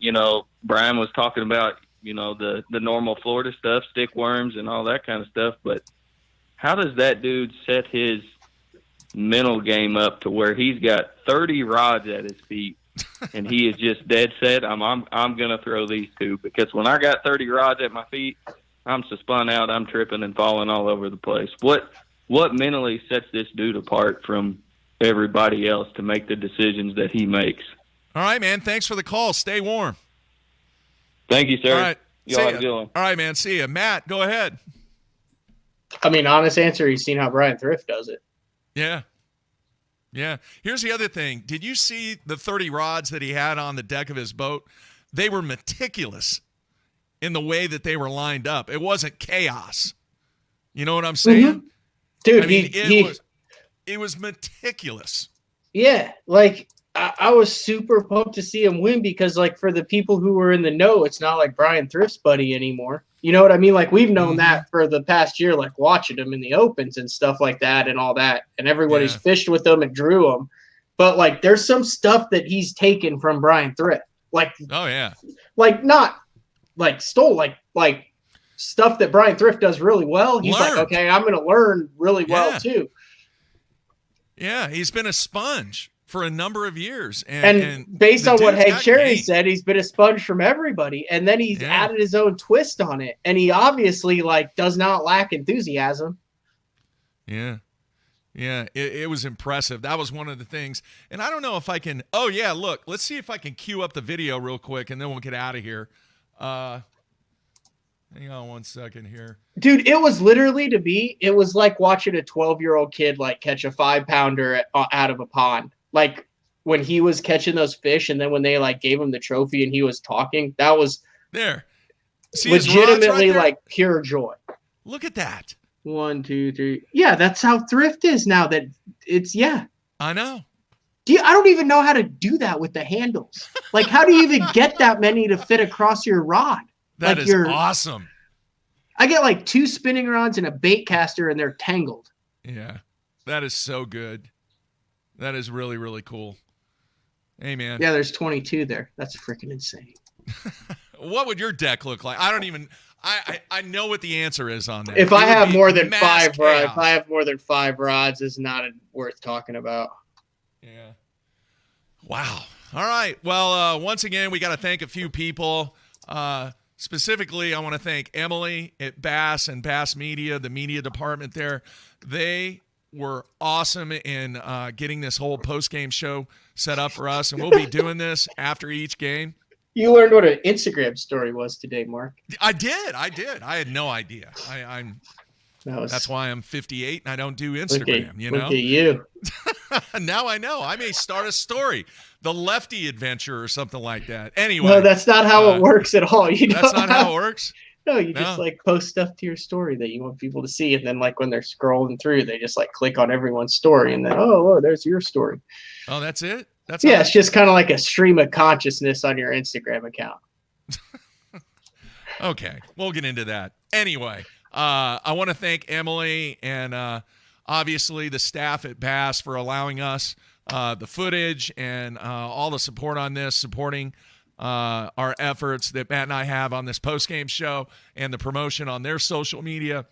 Bryan was talking about, the normal Florida stuff, stick worms and all that kind of stuff. But how does that dude set his mental game up to where he's got 30 rods at his feet and he is just dead set? I'm going to throw these two, because when I got 30 rods at my feet, I'm so spun out, I'm tripping and falling all over the place. What mentally sets this dude apart from everybody else to make the decisions that he makes? All right, man. Thanks for the call. Stay warm. Thank you, sir. All right. Y'all have a good one. All right, man. See ya. Matt, go ahead. I mean, honest answer, you've seen how Brian Thrift does it. Yeah. Yeah. Here's the other thing. Did you see the 30 rods that he had on the deck of his boat? They were meticulous in the way that they were lined up. It wasn't chaos. You know what I'm saying? Mm-hmm. Dude, I mean, it was meticulous. Yeah, like I was super pumped to see him win because, like, for the people who were in the know, it's not like Bryan Thrift's buddy anymore. You know what I mean? Like, we've known that for the past year, like watching him in the opens and stuff like that and all that. And everybody's fished with him and drew him. But, like, there's some stuff that he's taken from Bryan Thrift. Like, oh, yeah. Like, not, like, stole, like stuff that Bryan Thrift does really well. He's like, okay, I'm going to learn really well, too. Yeah, he's been a sponge for a number of years. And based on what Hank Cherry said, he's been a sponge from everybody. And then he's added his own twist on it. And he obviously, like, does not lack enthusiasm. Yeah. Yeah, it was impressive. That was one of the things. And I don't know if I can – oh, yeah, look. Let's see if I can cue up the video real quick, and then we'll get out of here. Hang on one second here. Dude, it was literally, to me, it was like watching a 12-year-old kid, like, catch a 5-pounder out of a pond. Like, when he was catching those fish, and then when they, like, gave him the trophy and he was talking, that was there. See legitimately, right there? like, pure joy. Look at that. 1, 2, 3. Yeah, that's how thrift is now. That it's I know. I don't even know how to do that with the handles. Like, how do you even get that many to fit across your rod? That like is awesome. I get like 2 spinning rods and a bait caster, and they're tangled. Yeah, that is so good. That is really, really cool. Hey, man. Yeah, there's 22 there. That's freaking insane. What would your deck look like? I don't even. I know what the answer is on that. If I have more than 5 rods, if I have more than 5 rods, it's not worth talking about. Yeah. Wow. All right. Well, once again, we got to thank a few people. Specifically, I want to thank Emily at Bass and Bass Media, the media department there. They were awesome in getting this whole post-game show set up for us, and we'll be doing this after each game. You learned what an Instagram story was today, Mark. I did. I had no idea. That's why I'm 58 and I don't do Instagram. Look at you. Now I know. I may start a story, the Lefty Adventure or something like that. Anyway, no, that's not how it works at all. That's not how it works. No, you just like post stuff to your story that you want people to see, and then like when they're scrolling through, they just like click on everyone's story, and then oh, there's your story. Oh, that's it. It's just kind of like a stream of consciousness on your Instagram account. Okay, we'll get into that. Anyway, I want to thank Emily and obviously the staff at Bass for allowing us the footage and all the support on this, supporting our efforts that Matt and I have on this post-game show and the promotion on their social media.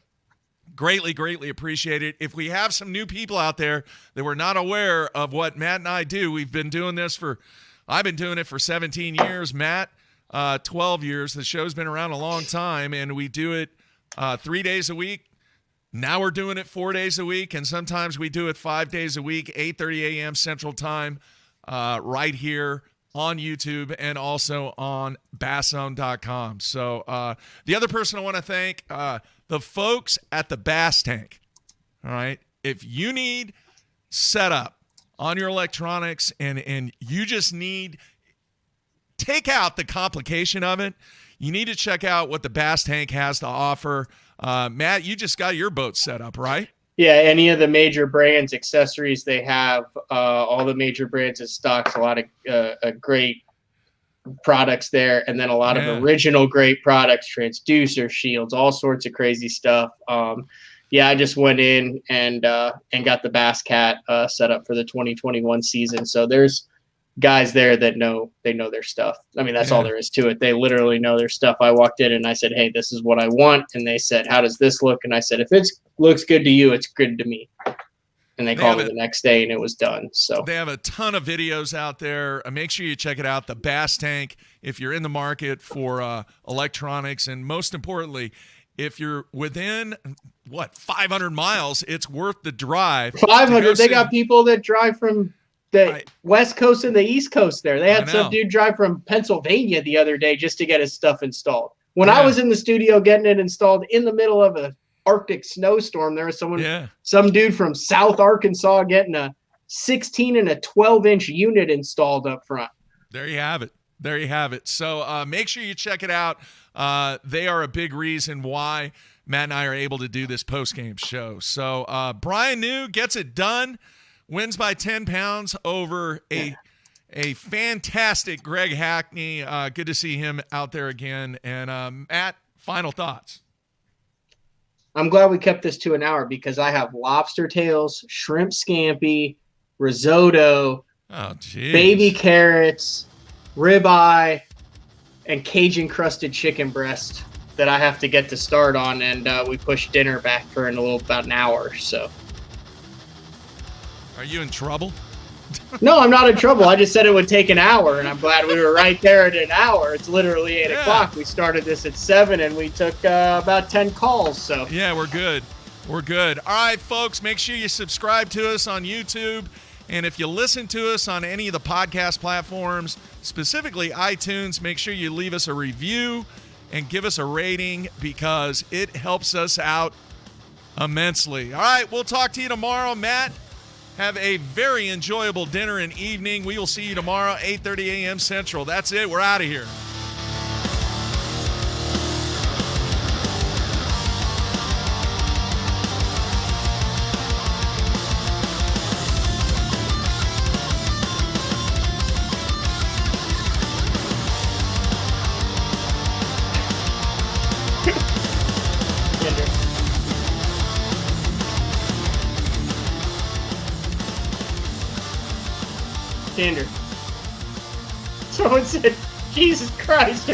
Greatly, greatly appreciate it. If we have some new people out there that were not aware of what Matt and I do, I've been doing it for 17 years. Matt, 12 years. The show's been around a long time, and we do it 3 days a week. Now we're doing it 4 days a week, and sometimes we do it 5 days a week, 8:30 a.m. Central Time, right here on YouTube and also on basszone.com. So the other person I want to thank, the folks at the Bass Tank. All right. If you need setup on your electronics and you just take out the complication of it, you need to check out what the Bass Tank has to offer. Matt, you just got your boat set up, right? Yeah, any of the major brands, accessories they have, all the major brands in stocks, a lot of great products there, and then a lot of original great products, transducer, shields, all sorts of crazy stuff. I just went in and got the Bass Cat set up for the 2021 season. So there's guys there that know their stuff. I mean, that's all there is to it. They literally know their stuff. I walked in and I said, hey, this is what I want. And they said, how does this look? And I said, if it looks good to you, it's good to me. And they called me the next day and it was done. So they have a ton of videos out there. Make sure you check it out. The Bass Tank, if you're in the market for electronics, and most importantly, if you're within 500 miles, it's worth the drive. 500. They got people that drive from the West Coast and the East Coast there. They had some dude drive from Pennsylvania the other day just to get his stuff installed. When I was in the studio getting it installed in the middle of a Arctic snowstorm, there was some dude from South Arkansas getting a 16 and a 12-inch unit installed up front. There you have it. So make sure you check it out. They are a big reason why Matt and I are able to do this post-game show. So Bryan New gets it done, wins by 10 pounds over a a fantastic Greg Hackney. Good to see him out there again. And Matt, final thoughts. I'm glad we kept this to an hour because I have lobster tails, shrimp scampi, risotto, baby carrots, ribeye, and Cajun-crusted chicken breast that I have to get to start on, and we pushed dinner back for about an hour. So, are you in trouble? No, I'm not in trouble. I just said it would take an hour, and I'm glad we were right there at an hour. It's literally 8 o'clock. We started this at 7, and we took about 10 calls. So yeah, we're good. We're good. All right, folks, make sure you subscribe to us on YouTube. And if you listen to us on any of the podcast platforms, specifically iTunes, make sure you leave us a review and give us a rating because it helps us out immensely. All right, we'll talk to you tomorrow. Matt, have a very enjoyable dinner and evening. We will see you tomorrow, 8:30 a.m. Central. That's it. We're out of here. Someone said, Jesus Christ.